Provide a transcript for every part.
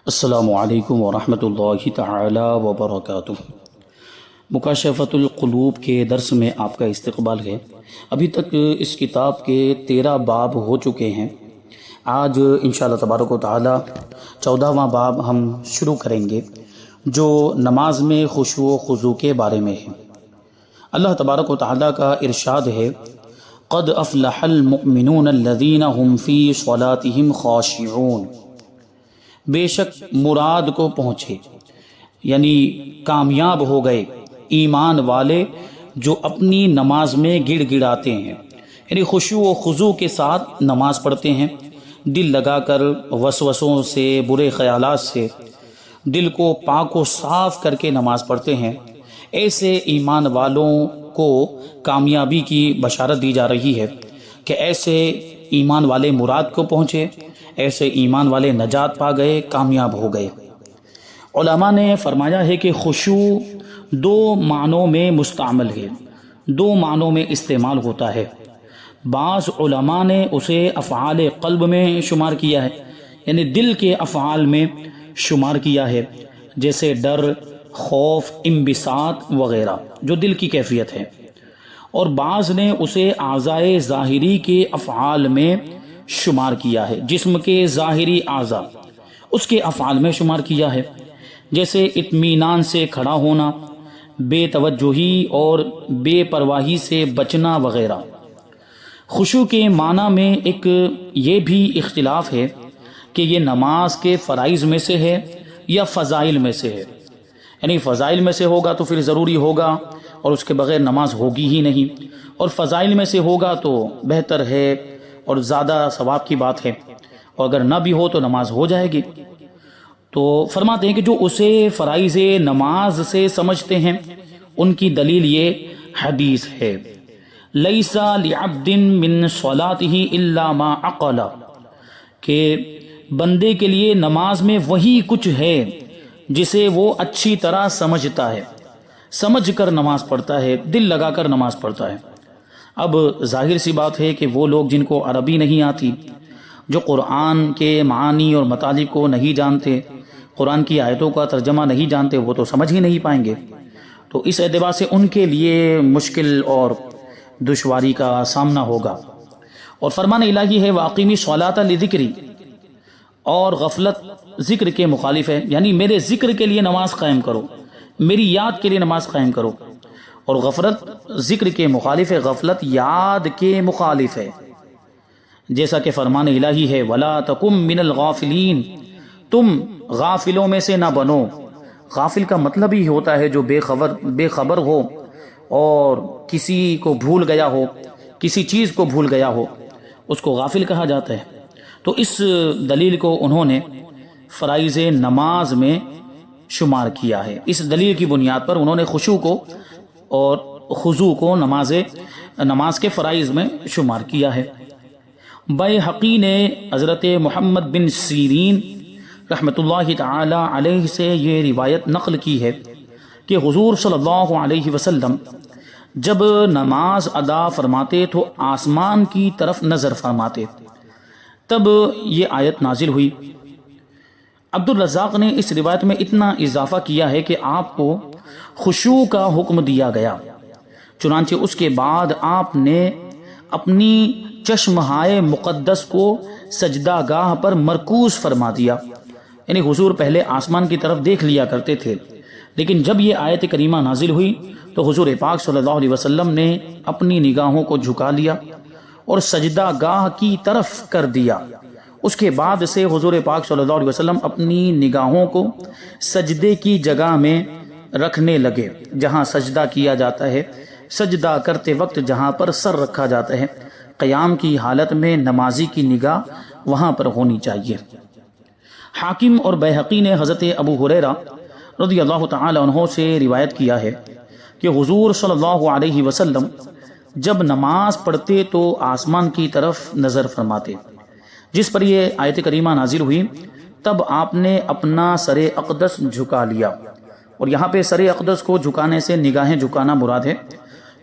السلام علیکم ورحمۃ اللہ تعالی وبرکاتہ۔ مکاشفۃ القلوب کے درس میں آپ کا استقبال ہے۔ ابھی تک اس کتاب کے 13 باب ہو چکے ہیں۔ آج انشاءاللہ تبارک و تعالی 14واں باب ہم شروع کریں گے، جو نماز میں خشوع و خضوع کے بارے میں ہے۔ اللہ تبارک و تعالی کا ارشاد ہے، قد افلح المؤمنون الذین هم فی صلاتهم خاشعون۔ بے شک مراد کو پہنچے، یعنی کامیاب ہو گئے ایمان والے جو اپنی نماز میں گڑ گڑاتے ہیں، یعنی خشوع و خضوع کے ساتھ نماز پڑھتے ہیں، دل لگا کر وسوسوں سے، برے خیالات سے دل کو پاک و صاف کر کے نماز پڑھتے ہیں۔ ایسے ایمان والوں کو کامیابی کی بشارت دی جا رہی ہے کہ ایسے ایمان والے مراد کو پہنچے، ایسے ایمان والے نجات پا گئے، کامیاب ہو گئے۔ علماء نے فرمایا ہے کہ خشوع 2 معنوں میں مستعمل ہے، 2 معنوں میں استعمال ہوتا ہے۔ بعض علماء نے اسے افعال قلب میں شمار کیا ہے، یعنی دل کے افعال میں شمار کیا ہے، جیسے ڈر، خوف، انبساط وغیرہ جو دل کی کیفیت ہے، اور بعض نے اسے اعضائے ظاہری کے افعال میں شمار کیا ہے، جسم کے ظاہری اعضاء اس کے افعال میں شمار کیا ہے، جیسے اطمینان سے کھڑا ہونا، بے توجہی اور بے پرواہی سے بچنا وغیرہ۔ خشوع کے معنی میں ایک یہ بھی اختلاف ہے کہ یہ نماز کے فرائض میں سے ہے یا فضائل میں سے ہے، یعنی فضائل میں سے ہوگا تو پھر ضروری ہوگا اور اس کے بغیر نماز ہوگی ہی نہیں، اور فضائل میں سے ہوگا تو بہتر ہے اور زیادہ ثواب کی بات ہے، اور اگر نہ بھی ہو تو نماز ہو جائے گی۔ تو فرماتے ہیں کہ جو اسے فرائض نماز سے سمجھتے ہیں ان کی دلیل یہ حدیث ہے، لیس لعبد من صلاته الا ما عقل، کہ بندے کے لیے نماز میں وہی کچھ ہے جسے وہ اچھی طرح سمجھتا ہے، سمجھ کر نماز پڑھتا ہے، دل لگا کر نماز پڑھتا ہے۔ اب ظاہر سی بات ہے کہ وہ لوگ جن کو عربی نہیں آتی، جو قرآن کے معانی اور مطالب کو نہیں جانتے، قرآن کی آیتوں کا ترجمہ نہیں جانتے، وہ تو سمجھ ہی نہیں پائیں گے۔ تو اس اعتبار سے ان کے لیے مشکل اور دشواری کا سامنا ہوگا۔ اور فرمان الہی ہے واقیمی الصلاۃ لذکری، اور غفلت ذکر کے مخالف ہے، یعنی میرے ذکر کے لیے نماز قائم کرو، میری یاد کے لیے نماز قائم کرو، اور غفلت ذکر کے مخالف ہے، غفلت یاد کے مخالف ہے، جیسا کہ فرمان الہی ہے وَلَا تَكُن مِّنَ الْغَافِلِينَ، تم غافلوں میں سے نہ بنو۔ غافل کا مطلب ہی ہوتا ہے جو بے خبر ہو اور کسی کو بھول گیا ہو، کسی چیز کو بھول گیا ہو، اس کو غافل کہا جاتا ہے۔ تو اس دلیل کو انہوں نے فرائض نماز میں شمار کیا ہے، اس دلیل کی بنیاد پر انہوں نے خشوع کو اور خضوع کو نماز کے فرائض میں شمار کیا ہے۔ بیہقی نے حضرت محمد بن سیرین رحمۃ اللہ تعالی علیہ سے یہ روایت نقل کی ہے کہ حضور صلی اللہ علیہ وسلم جب نماز ادا فرماتے تو آسمان کی طرف نظر فرماتے، تب یہ آیت نازل ہوئی۔ عبد الرزاق نے اس روایت میں اتنا اضافہ کیا ہے کہ آپ کو خشوع کا حکم دیا گیا، چنانچہ اس کے بعد آپ نے اپنی چشمہائے مقدس کو سجدہ گاہ پر مرکوز فرما دیا، یعنی حضور پہلے آسمان کی طرف دیکھ لیا کرتے تھے، لیکن جب یہ آیت کریمہ نازل ہوئی تو حضور پاک صلی اللہ علیہ وسلم نے اپنی نگاہوں کو جھکا لیا اور سجدہ گاہ کی طرف کر دیا۔ اس کے بعد سے حضور پاک صلی اللہ علیہ وسلم اپنی نگاہوں کو سجدے کی جگہ میں رکھنے لگے جہاں سجدہ کیا جاتا ہے، سجدہ کرتے وقت جہاں پر سر رکھا جاتا ہے، قیام کی حالت میں نمازی کی نگاہ وہاں پر ہونی چاہیے۔ حاکم اور بیہقی نے حضرت ابو ہریرہ رضی اللہ تعالی عنہ سے روایت کیا ہے کہ حضور صلی اللہ علیہ وسلم جب نماز پڑھتے تو آسمان کی طرف نظر فرماتے، جس پر یہ آیت کریمہ نازل ہوئی، تب آپ نے اپنا سر اقدس جھکا لیا۔ اور یہاں پہ سر اقدس کو جھکانے سے نگاہیں جھکانا مراد ہے،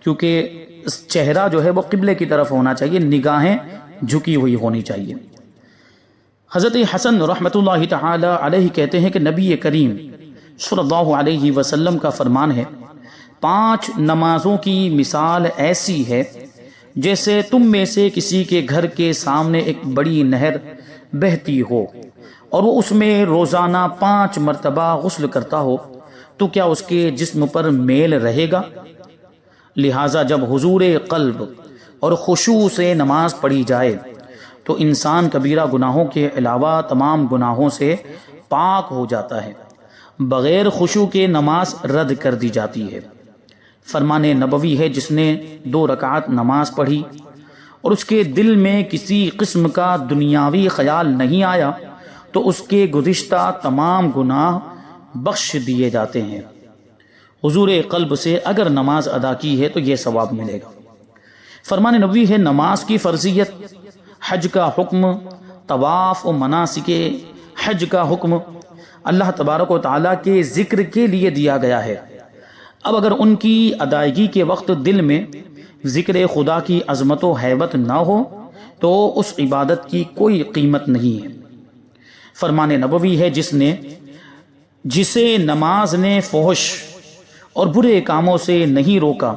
کیونکہ چہرہ جو ہے وہ قبلے کی طرف ہونا چاہیے، نگاہیں جھکی ہوئی ہونی چاہیے۔ حضرت حسن رحمۃ اللہ تعالی علیہ کہتے ہیں کہ نبی کریم صلی اللہ علیہ وسلم کا فرمان ہے، 5 نمازوں کی مثال ایسی ہے جیسے تم میں سے کسی کے گھر کے سامنے ایک بڑی نہر بہتی ہو اور وہ اس میں روزانہ 5 مرتبہ غسل کرتا ہو، تو کیا اس کے جسم پر میل رہے گا؟ لہٰذا جب حضور قلب اور خشوع سے نماز پڑھی جائے تو انسان کبیرہ گناہوں کے علاوہ تمام گناہوں سے پاک ہو جاتا ہے، بغیر خشوع کے نماز رد کر دی جاتی ہے۔ فرمان نبوی ہے، جس نے 2 رکعت نماز پڑھی اور اس کے دل میں کسی قسم کا دنیاوی خیال نہیں آیا تو اس کے گزشتہ تمام گناہ بخش دیے جاتے ہیں۔ حضور قلب سے اگر نماز ادا کی ہے تو یہ ثواب ملے گا۔ فرمان نبوی ہے، نماز کی فرضیت، حج کا حکم، طواف و مناسک حج کا حکم اللہ تبارک و تعالیٰ کے ذکر کے لیے دیا گیا ہے۔ اب اگر ان کی ادائیگی کے وقت دل میں ذکر خدا کی عظمت و ہیبت نہ ہو تو اس عبادت کی کوئی قیمت نہیں ہے۔ فرمان نبوی ہے، جسے نماز نے فحش اور برے کاموں سے نہیں روکا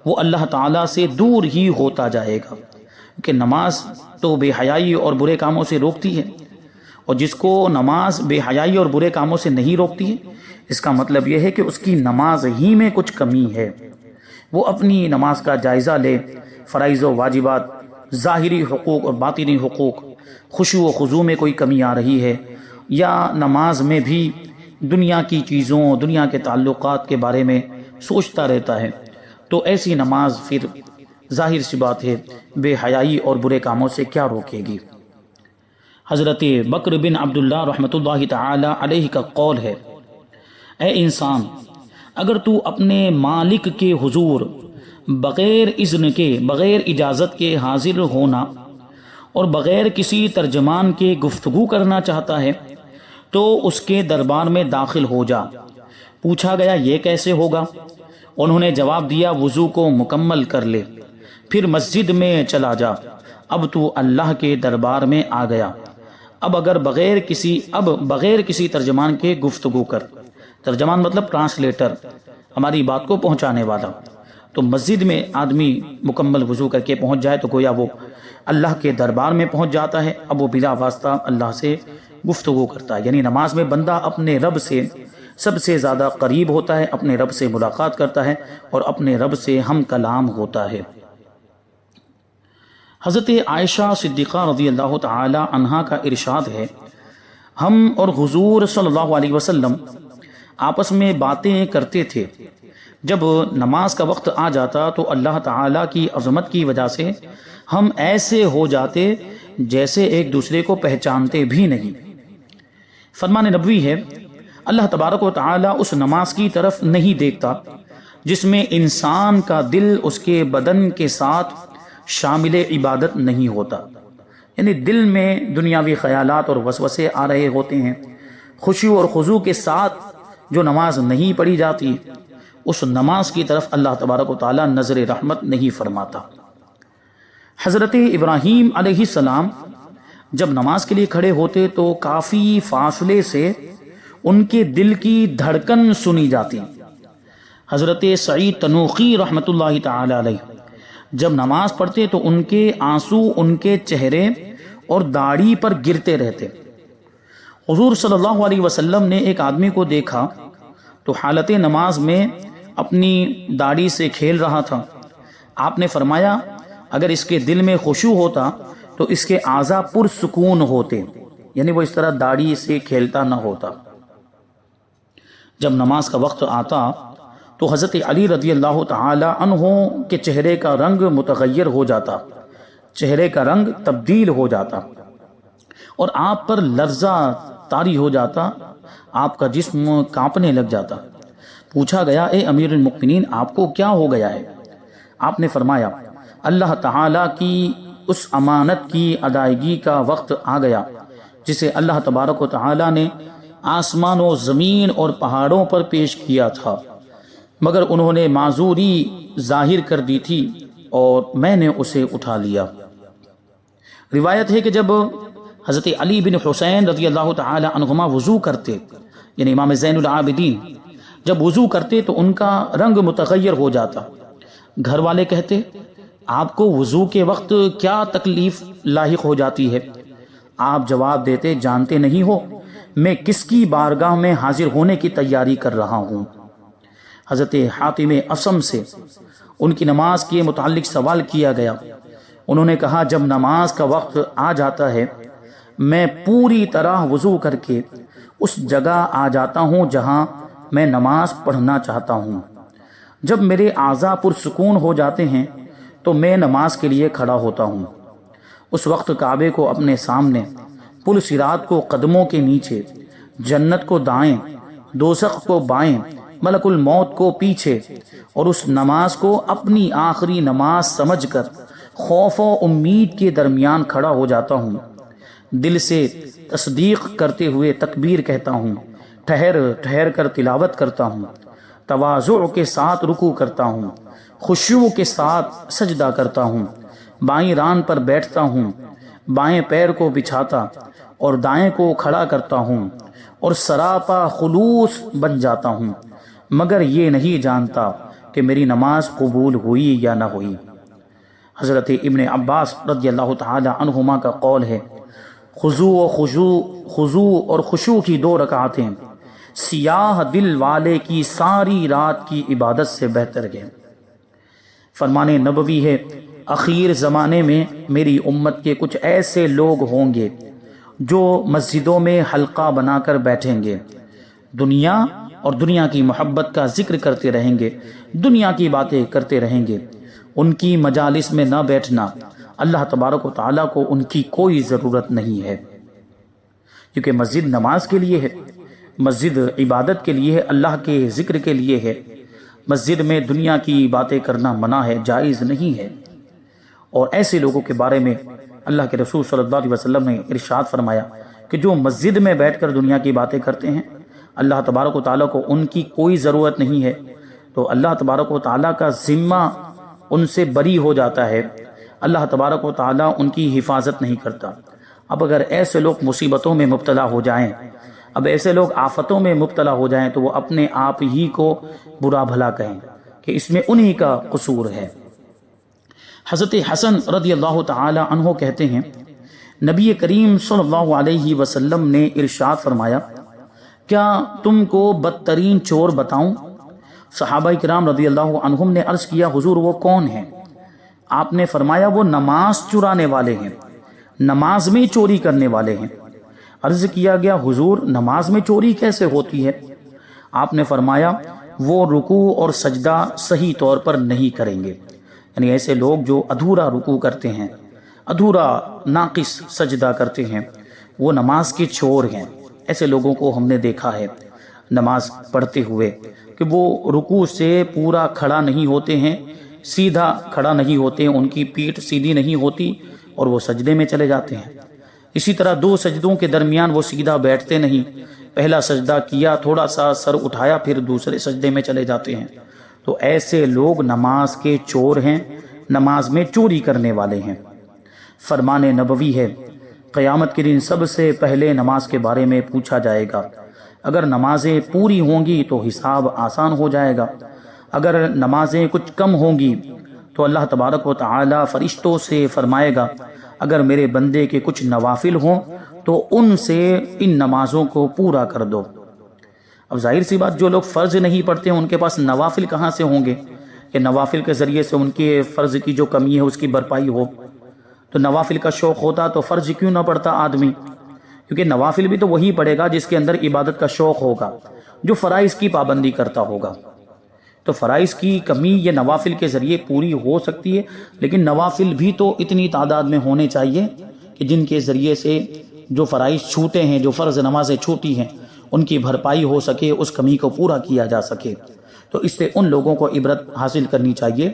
وہ اللہ تعالیٰ سے دور ہی ہوتا جائے گا، کہ نماز تو بے حیائی اور برے کاموں سے روکتی ہے، اور جس کو نماز بے حیائی اور برے کاموں سے نہیں روکتی ہے، اس کا مطلب یہ ہے کہ اس کی نماز ہی میں کچھ کمی ہے۔ وہ اپنی نماز کا جائزہ لے، فرائض و واجبات، ظاہری حقوق اور باطنی حقوق، خشوع و خضوع میں کوئی کمی آ رہی ہے، یا نماز میں بھی دنیا کی چیزوں، دنیا کے تعلقات کے بارے میں سوچتا رہتا ہے، تو ایسی نماز پھر ظاہر سی بات ہے بے حیائی اور برے کاموں سے کیا روکے گی۔ حضرت بکر بن عبداللہ رحمۃ اللہ تعالی علیہ کا قول ہے، اے انسان، اگر تو اپنے مالک کے حضور بغیر اذن کے، بغیر اجازت کے حاضر ہونا اور بغیر کسی ترجمان کے گفتگو کرنا چاہتا ہے تو اس کے دربار میں داخل ہو جا۔ پوچھا گیا یہ کیسے ہوگا؟ انہوں نے جواب دیا، وضو کو مکمل کر لے، پھر مسجد میں چلا جا، اب تو اللہ کے دربار میں آ گیا، اب بغیر کسی ترجمان کے گفتگو کر۔ ترجمان مطلب ٹرانسلیٹر، ہماری بات کو پہنچانے والا۔ تو مسجد میں آدمی مکمل وضو کر کے پہنچ جائے تو گویا وہ اللہ کے دربار میں پہنچ جاتا ہے، اب وہ بلا واسطہ اللہ سے گفتگو کرتا ہے۔ یعنی نماز میں بندہ اپنے رب سے سب سے زیادہ قریب ہوتا ہے، اپنے رب سے ملاقات کرتا ہے اور اپنے رب سے ہم کلام ہوتا ہے۔ حضرت عائشہ صدیقہ رضی اللہ تعالی عنہا کا ارشاد ہے، ہم اور حضور صلی اللہ علیہ وسلم آپس میں باتیں کرتے تھے، جب نماز کا وقت آ جاتا تو اللہ تعالیٰ کی عظمت کی وجہ سے ہم ایسے ہو جاتے جیسے ایک دوسرے کو پہچانتے بھی نہیں۔ فرمان نبوی ہے، اللہ تبارک و تعالیٰ اس نماز کی طرف نہیں دیکھتا جس میں انسان کا دل اس کے بدن کے ساتھ شامل عبادت نہیں ہوتا، یعنی دل میں دنیاوی خیالات اور وسوسے آ رہے ہوتے ہیں۔ خشوع اور خضوع کے ساتھ جو نماز نہیں پڑھی جاتی اس نماز کی طرف اللہ تبارک و تعالیٰ نظر رحمت نہیں فرماتا۔ حضرت ابراہیم علیہ السلام جب نماز کے لیے کھڑے ہوتے تو کافی فاصلے سے ان کے دل کی دھڑکن سنی جاتی۔ حضرت سعید تنوخی رحمۃ اللہ تعالی علیہ جب نماز پڑھتے تو ان کے آنسو ان کے چہرے اور داڑھی پر گرتے رہتے۔ حضور صلی اللہ علیہ وسلم نے ایک آدمی کو دیکھا تو حالت نماز میں اپنی داڑھی سے کھیل رہا تھا۔ آپ نے فرمایا اگر اس کے دل میں خشوع ہوتا تو اس کے اعضاء پرسکون ہوتے، یعنی وہ اس طرح داڑھی سے کھیلتا نہ ہوتا۔ جب نماز کا وقت آتا تو حضرت علی رضی اللہ تعالی عنہ کے چہرے کا رنگ متغیر ہو جاتا، چہرے کا رنگ تبدیل ہو جاتا اور آپ پر لرزہ طاری ہو جاتا، آپ کا جسم کانپنے لگ جاتا۔ پوچھا گیا اے امیر المؤمنین آپ کو کیا ہو گیا ہے؟ آپ نے فرمایا اللہ تعالیٰ کی اس امانت کی ادائیگی کا وقت آ گیا جسے اللہ تبارک و تعالیٰ نے آسمان و زمین اور پہاڑوں پر پیش کیا تھا، مگر انہوں نے معذوری ظاہر کر دی تھی اور میں نے اسے اٹھا لیا۔ روایت ہے کہ جب حضرت علی بن حسین رضی اللہ تعالی عنہما وضو کرتے، یعنی امام زین العابدین جب وضو کرتے تو ان کا رنگ متغیر ہو جاتا۔ گھر والے کہتے آپ کو وضو کے وقت کیا تکلیف لاحق ہو جاتی ہے؟ آپ جواب دیتے جانتے نہیں ہو میں کس کی بارگاہ میں حاضر ہونے کی تیاری کر رہا ہوں۔ حضرت حاتم اصم سے ان کی نماز کے متعلق سوال کیا گیا، انہوں نے کہا جب نماز کا وقت آ جاتا ہے میں پوری طرح وضو کر کے اس جگہ آ جاتا ہوں جہاں میں نماز پڑھنا چاہتا ہوں۔ جب میرے اعضاء پرسکون ہو جاتے ہیں تو میں نماز کے لیے کھڑا ہوتا ہوں۔ اس وقت کعبے کو اپنے سامنے، پل صراط کو قدموں کے نیچے، جنت کو دائیں، دوزخ کو بائیں، ملک الموت کو پیچھے، اور اس نماز کو اپنی آخری نماز سمجھ کر خوف و امید کے درمیان کھڑا ہو جاتا ہوں۔ دل سے تصدیق کرتے ہوئے تکبیر کہتا ہوں، ٹھہر ٹھہر کر تلاوت کرتا ہوں، تواضع کے ساتھ رکوع کرتا ہوں، خشوع کے ساتھ سجدہ کرتا ہوں، بائیں ران پر بیٹھتا ہوں، بائیں پیر کو بچھاتا اور دائیں کو کھڑا کرتا ہوں اور سراپا خلوص بن جاتا ہوں، مگر یہ نہیں جانتا کہ میری نماز قبول ہوئی یا نہ ہوئی۔ حضرت ابن عباس رضی اللہ تعالی عنہما کا قول ہے خضوع اور خشوع کی 2 رکعتیں سیاہ دل والے کی ساری رات کی عبادت سے بہتر ہے۔ فرمان نبوی ہے اخیر زمانے میں میری امت کے کچھ ایسے لوگ ہوں گے جو مسجدوں میں حلقہ بنا کر بیٹھیں گے، دنیا اور دنیا کی محبت کا ذکر کرتے رہیں گے، دنیا کی باتیں کرتے رہیں گے۔ ان کی مجالس میں نہ بیٹھنا، اللہ تبارک و تعالیٰ کو ان کی کوئی ضرورت نہیں ہے، کیونکہ مسجد نماز کے لیے ہے، مسجد عبادت کے لیے ہے، اللہ کے ذکر کے لیے ہے۔ مسجد میں دنیا کی باتیں کرنا منع ہے، جائز نہیں ہے۔ اور ایسے لوگوں کے بارے میں اللہ کے رسول صلی اللہ علیہ وسلم نے ارشاد فرمایا کہ جو مسجد میں بیٹھ کر دنیا کی باتیں کرتے ہیں اللہ تبارک و تعالیٰ کو ان کی کوئی ضرورت نہیں ہے، تو اللہ تبارک و تعالیٰ کا ذمہ ان سے بری ہو جاتا ہے، اللہ تبارک و تعالیٰ ان کی حفاظت نہیں کرتا۔ اب اگر ایسے لوگ مصیبتوں میں مبتلا ہو جائیں، اب ایسے لوگ آفتوں میں مبتلا ہو جائیں تو وہ اپنے آپ ہی کو برا بھلا کہیں کہ اس میں انہی کا قصور ہے۔ حضرت حسن رضی اللہ تعالی عنہ کہتے ہیں نبی کریم صلی اللہ علیہ وسلم نے ارشاد فرمایا کیا تم کو بدترین چور بتاؤں؟ صحابہ کرام رضی اللہ عنہم نے عرض کیا حضور وہ کون ہیں؟ آپ نے فرمایا وہ نماز چرانے والے ہیں، نماز میں چوری کرنے والے ہیں۔ عرض کیا گیا حضور نماز میں چوری کیسے ہوتی ہے؟ آپ نے فرمایا وہ رکوع اور سجدہ صحیح طور پر نہیں کریں گے، یعنی ایسے لوگ جو ادھورا رکوع کرتے ہیں، ادھورا ناقص سجدہ کرتے ہیں، وہ نماز کے چور ہیں۔ ایسے لوگوں کو ہم نے دیکھا ہے نماز پڑھتے ہوئے کہ وہ رکوع سے پورا کھڑا نہیں ہوتے ہیں، سیدھا کھڑا نہیں ہوتے ہیں، ان کی پیٹھ سیدھی نہیں ہوتی اور وہ سجدے میں چلے جاتے ہیں۔ اسی طرح 2 سجدوں کے درمیان وہ سیدھا بیٹھتے نہیں، پہلا سجدہ کیا، تھوڑا سا سر اٹھایا، پھر دوسرے سجدے میں چلے جاتے ہیں۔ تو ایسے لوگ نماز کے چور ہیں، نماز میں چوری کرنے والے ہیں۔ فرمان نبوی ہے قیامت کے دن سب سے پہلے نماز کے بارے میں پوچھا جائے گا، اگر نمازیں پوری ہوں گی تو حساب آسان ہو جائے گا، اگر نمازیں کچھ کم ہوں گی تو اللہ تبارک و تعالی فرشتوں سے فرمائے گا اگر میرے بندے کے کچھ نوافل ہوں تو ان سے ان نمازوں کو پورا کر دو۔ اب ظاہر سی بات جو لوگ فرض نہیں پڑھتے ہیں ان کے پاس نوافل کہاں سے ہوں گے کہ نوافل کے ذریعے سے ان کے فرض کی جو کمی ہے اس کی بھرپائی ہو؟ تو نوافل کا شوق ہوتا تو فرض کیوں نہ پڑھتا آدمی؟ کیونکہ نوافل بھی تو وہی پڑھے گا جس کے اندر عبادت کا شوق ہوگا، جو فرائض کی پابندی کرتا ہوگا۔ تو فرائض کی کمی یہ نوافل کے ذریعے پوری ہو سکتی ہے، لیکن نوافل بھی تو اتنی تعداد میں ہونے چاہیے کہ جن کے ذریعے سے جو فرائض چھوٹے ہیں، جو فرض نمازیں چھوٹی ہیں، ان کی بھرپائی ہو سکے، اس کمی کو پورا کیا جا سکے۔ تو اس سے ان لوگوں کو عبرت حاصل کرنی چاہیے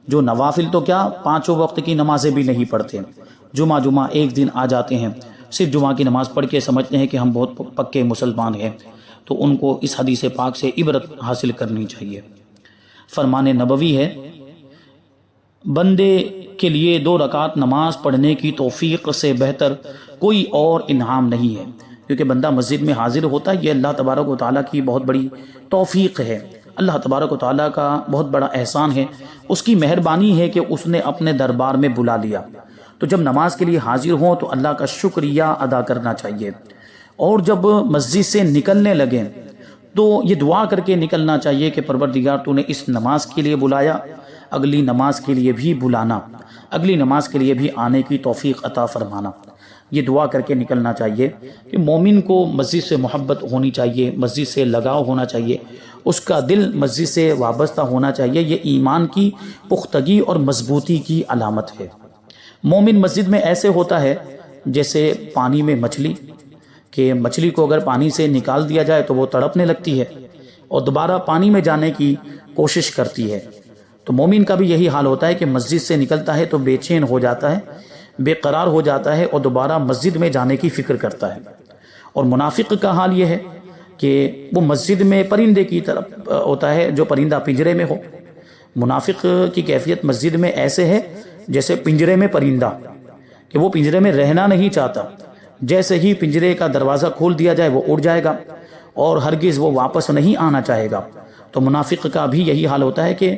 جو نوافل تو کیا 5 وقت کی نمازیں بھی نہیں پڑھتے، جمعہ ایک دن آ جاتے ہیں، صرف جمعہ کی نماز پڑھ کے سمجھتے ہیں کہ ہم بہت پکے مسلمان ہیں، تو ان کو اس حدیث پاک سے عبرت حاصل کرنی چاہیے۔ فرمان نبوی ہے بندے کے لیے 2 رکعت نماز پڑھنے کی توفیق سے بہتر کوئی اور انعام نہیں ہے، کیونکہ بندہ مسجد میں حاضر ہوتا ہے، یہ اللہ تبارک و تعالیٰ کی بہت بڑی توفیق ہے، اللہ تبارک و تعالیٰ کا بہت بڑا احسان ہے، اس کی مہربانی ہے کہ اس نے اپنے دربار میں بلا لیا۔ تو جب نماز کے لیے حاضر ہوں تو اللہ کا شکریہ ادا کرنا چاہیے، اور جب مسجد سے نکلنے لگیں تو یہ دعا کر کے نکلنا چاہیے کہ پروردگار تو نے اس نماز کے لیے بلایا، اگلی نماز کے لیے بھی بلانا، اگلی نماز کے لیے بھی آنے کی توفیق عطا فرمانا۔ یہ دعا کر کے نکلنا چاہیے کہ مومن کو مسجد سے محبت ہونی چاہیے، مسجد سے لگاؤ ہونا چاہیے، اس کا دل مسجد سے وابستہ ہونا چاہیے۔ یہ ایمان کی پختگی اور مضبوطی کی علامت ہے۔ مومن مسجد میں ایسے ہوتا ہے جیسے پانی میں مچھلی، کہ مچھلی کو اگر پانی سے نکال دیا جائے تو وہ تڑپنے لگتی ہے اور دوبارہ پانی میں جانے کی کوشش کرتی ہے۔ تو مومن کا بھی یہی حال ہوتا ہے کہ مسجد سے نکلتا ہے تو بے چین ہو جاتا ہے، بے قرار ہو جاتا ہے اور دوبارہ مسجد میں جانے کی فکر کرتا ہے۔ اور منافق کا حال یہ ہے کہ وہ مسجد میں پرندے کی طرف ہوتا ہے، جو پرندہ پنجرے میں ہو۔ منافق کی کیفیت مسجد میں ایسے ہے جیسے پنجرے میں پرندہ، کہ وہ پنجرے میں رہنا نہیں چاہتا، جیسے ہی پنجرے کا دروازہ کھول دیا جائے وہ اڑ جائے گا اور ہرگز وہ واپس نہیں آنا چاہے گا۔ تو منافق کا بھی یہی حال ہوتا ہے کہ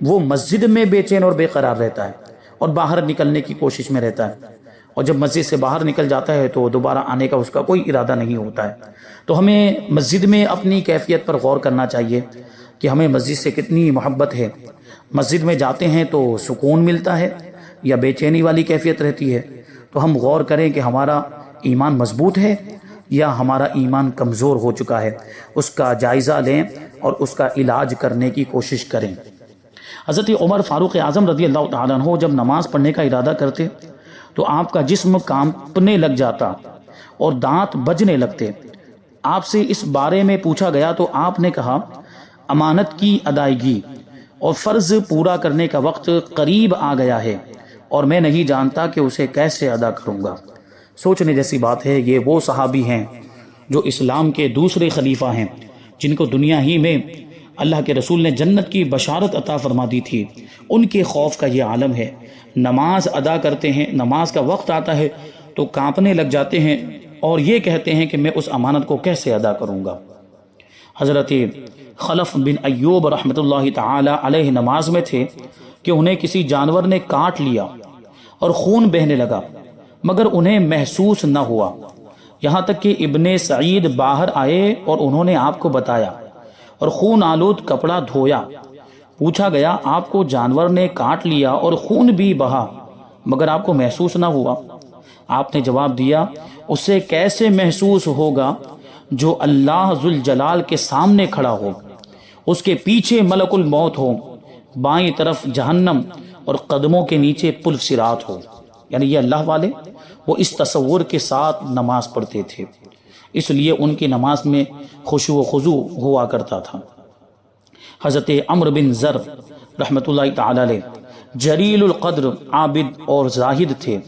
وہ مسجد میں بے چین اور بے قرار رہتا ہے اور باہر نکلنے کی کوشش میں رہتا ہے، اور جب مسجد سے باہر نکل جاتا ہے تو دوبارہ آنے کا اس کا کوئی ارادہ نہیں ہوتا ہے۔ تو ہمیں مسجد میں اپنی کیفیت پر غور کرنا چاہیے کہ ہمیں مسجد سے کتنی محبت ہے۔ مسجد میں جاتے ہیں تو سکون ملتا ہے یا بے چینی والی کیفیت رہتی ہے؟ تو ہم غور کریں کہ ہمارا ایمان مضبوط ہے یا ہمارا ایمان کمزور ہو چکا ہے، اس کا جائزہ لیں اور اس کا علاج کرنے کی کوشش کریں۔ حضرت عمر فاروق اعظم رضی اللہ تعالیٰ عنہ جب نماز پڑھنے کا ارادہ کرتے تو آپ کا جسم کانپنے لگ جاتا اور دانت بجنے لگتے۔ آپ سے اس بارے میں پوچھا گیا تو آپ نے کہا، امانت کی ادائیگی اور فرض پورا کرنے کا وقت قریب آ گیا ہے اور میں نہیں جانتا کہ اسے کیسے ادا کروں گا۔ سوچنے جیسی بات ہے، یہ وہ صحابی ہیں جو اسلام کے دوسرے خلیفہ ہیں، جن کو دنیا ہی میں اللہ کے رسول نے جنت کی بشارت عطا فرما دی تھی۔ ان کے خوف کا یہ عالم ہے، نماز ادا کرتے ہیں، نماز کا وقت آتا ہے تو کانپنے لگ جاتے ہیں اور یہ کہتے ہیں کہ میں اس امانت کو کیسے ادا کروں گا۔ حضرت خلف بن ایوب رحمۃ اللہ تعالی علیہ نماز میں تھے کہ انہیں کسی جانور نے کاٹ لیا اور خون بہنے لگا، مگر انہیں محسوس نہ ہوا، یہاں تک کہ ابن سعید باہر آئے اور انہوں نے آپ کو بتایا اور خون آلود کپڑا دھویا۔ پوچھا گیا، آپ کو جانور نے کاٹ لیا اور خون بھی بہا مگر آپ کو محسوس نہ ہوا؟ آپ نے جواب دیا، اسے کیسے محسوس ہوگا جو اللہ ذوالجلال کے سامنے کھڑا ہو، اس کے پیچھے ملک الموت ہو، بائیں طرف جہنم اور قدموں کے نیچے پل صراط ہو۔ یعنی یہ اللہ والے وہ اس تصور کے ساتھ نماز پڑھتے تھے، اس لیے ان کی نماز میں خشوع و خضوع ہوا کرتا تھا۔ حضرت عمرو بن ذر رحمۃ اللہ تعالی علیہ جلیل القدر عابد اور زاہد تھے۔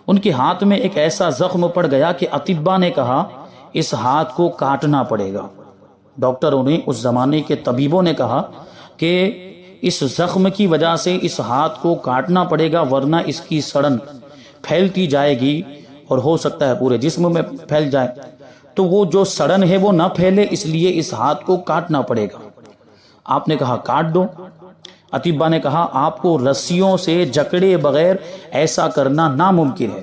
ان کے ہاتھ میں ایک ایسا زخم پڑ گیا کہ اطباء نے کہا اس ہاتھ کو کاٹنا پڑے گا۔ ڈاکٹروں نے، اس زمانے کے طبیبوں نے کہا کہ اس زخم کی وجہ سے اس ہاتھ کو کاٹنا پڑے گا، ورنہ اس کی سڑن پھیلتی جائے گی اور ہو سکتا ہے پورے جسم میں پھیل جائے، تو وہ جو سڑن ہے وہ نہ پھیلے، اس لیے اس ہاتھ کو کاٹنا پڑے گا۔ آپ نے کہا کاٹ دو۔ اطباء نے کہا آپ کو رسیوں سے جکڑے بغیر ایسا کرنا ناممکن ہے،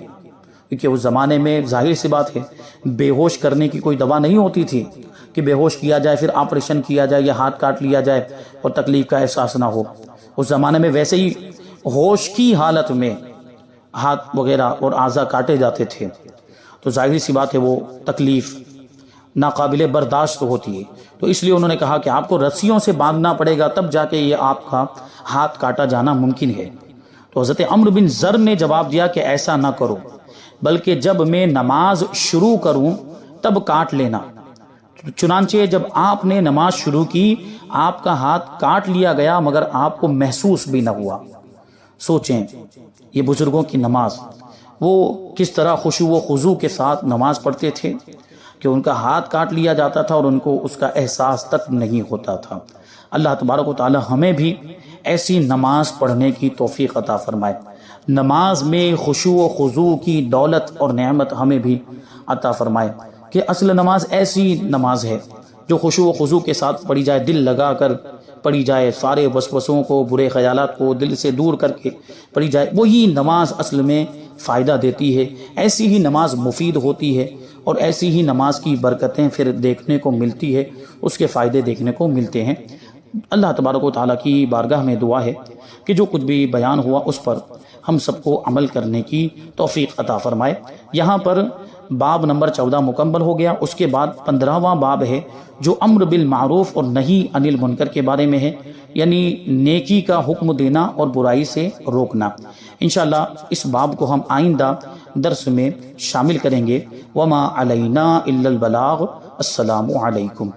کیونکہ اس زمانے میں ظاہر سی بات ہے بے ہوش کرنے کی کوئی دوا نہیں ہوتی تھی کہ بے ہوش کیا جائے پھر آپریشن کیا جائے یا ہاتھ کاٹ لیا جائے اور تکلیف کا احساس نہ ہو۔ اس زمانے میں ویسے ہی ہوش کی حالت میں ہاتھ وغیرہ اور اعضاء کاٹے جاتے تھے، تو ظاہر سی بات ہے وہ تکلیف ناقابل برداشت ہوتی ہے، تو اس لیے انہوں نے کہا کہ آپ کو رسیوں سے باندھنا پڑے گا، تب جا کے یہ آپ کا ہاتھ کاٹا جانا ممکن ہے۔ تو حضرت عمرو بن ذر نے جواب دیا کہ ایسا نہ کرو، بلکہ جب میں نماز شروع کروں تب کاٹ لینا۔ چنانچہ جب آپ نے نماز شروع کی آپ کا ہاتھ کاٹ لیا گیا مگر آپ کو محسوس بھی نہ ہوا۔ سوچیں یہ بزرگوں کی نماز، وہ کس طرح خشوع و خضوع کے ساتھ نماز پڑھتے تھے کہ ان کا ہاتھ کاٹ لیا جاتا تھا اور ان کو اس کا احساس تک نہیں ہوتا تھا۔ اللہ تبارک و تعالی ہمیں بھی ایسی نماز پڑھنے کی توفیق عطا فرمائے۔ نماز میں خشوع و خضوع کی دولت اور نعمت ہمیں بھی عطا فرمائے کہ اصل نماز ایسی نماز ہے جو خشوع و خضوع کے ساتھ پڑھی جائے، دل لگا کر پڑھی جائے، سارے وسوسوں کو، برے خیالات کو دل سے دور کر کے پڑھی جائے، وہی نماز اصل میں فائدہ دیتی ہے، ایسی ہی نماز مفید ہوتی ہے، اور ایسی ہی نماز کی برکتیں پھر دیکھنے کو ملتی ہے، اس کے فائدے دیکھنے کو ملتے ہیں۔ اللہ تبارک و تعالیٰ کی بارگاہ میں دعا ہے کہ جو کچھ بھی بیان ہوا اس پر ہم سب کو عمل کرنے کی توفیق عطا فرمائے۔ یہاں پر باب نمبر 14 مکمل ہو گیا۔ اس کے بعد 15واں باب ہے جو امر بالمعروف اور نہی عن المنکر کے بارے میں ہے، یعنی نیکی کا حکم دینا اور برائی سے روکنا۔ انشاءاللہ اس باب کو ہم آئندہ درس میں شامل کریں گے۔ وما علینا الا البلاغ۔ السلام علیکم۔